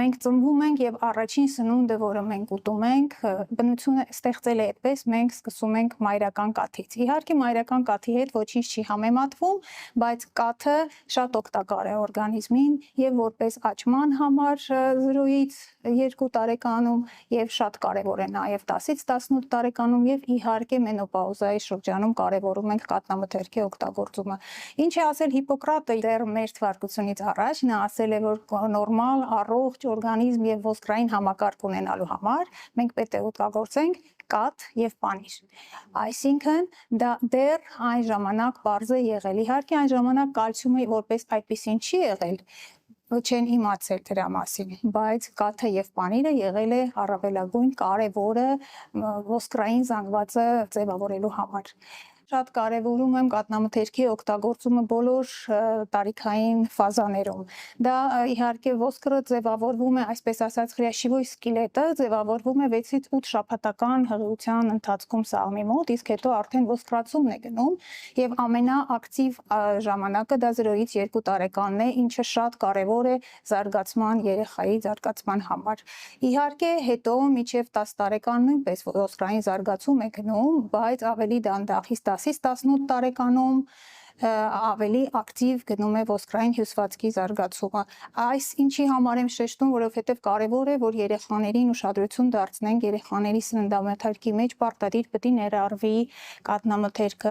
մենք ծնվում ենք եւ առաջին սնունդը, որը մենք ուտում ենք, բնությունը ստեղծել է այդպես, մենք սկսում ենք մայրական կաթից։ Իհարկե մայրական կաթի հետ ոչինչ չի համեմատվում, բայց կաթը շատ օգտակար է օրգանիզմին եւ որպես աճման համար 0-ից 2 տարեկանում եւ շատ կարեւոր է նաեւ 10-ից 18 տարեկանում եւ իհարկե մենոպաուզայի շրջանում կարեւորում ենք կաթնամթերքի օգտագործումը։ Ինչ է ասել Հիպոկրատը դեռ մեր թվարկությունից առաջ, նա ասել է, որ նորմալ, առողջ օրգանիզմ եւ ոսկրային համակարգ ունենալու համար մենք պետք է օգտագործենք կաթ եւ պանիր։ Այսինքն դա դեռ այն ժամանակ բարձ է եղել։ Իհարկե այն ժամանակ կալցիումը որպես այդպեսին չի եղել, չեն իմացել դրա մասին, բայց կաթը եւ պանիրը եղել է առավելագույն կարևորը ոսկրային զանգվածը ձևավորելու համար։ Շատ կարևորում եմ կաթնամթերքի օգտագործումը բոլոր տարիքային ֆազաներում։ Դա իհարկե ոսկրը ձևավորվում է, այսպես ասած, հրաշիվույս սկելետը ձևավորվում է 6-ից 8 շաբաթական հղիության ընթացքում սաղմի մոտ, իսկ հետո արդեն ոսկրացումն է գնում եւ ամենաակտիվ ժամանակը դա 0-ից 2 տարեկանն է, ինչը շատ կարևոր է զարգացման երեխայի զարգացման համար։ Իհարկե հետո մինչեւ 10 տարեկան նույնպես ոսկրային զարգացում է գնում, բայց ավելի դանդաղ 10-ից 18 տարեկանում ավելի ակտիվ գնում է ոսկրային հյուսվածքի զարգացումը։ Այս ինչի համար եմ շեշտում, որովհետև կարևոր է, որ երեխաներին ուշադրություն դարձնենք երեխաների սննդամթերքի մեջ պարտադիր պետք է ներառվի կաթնամթերքը,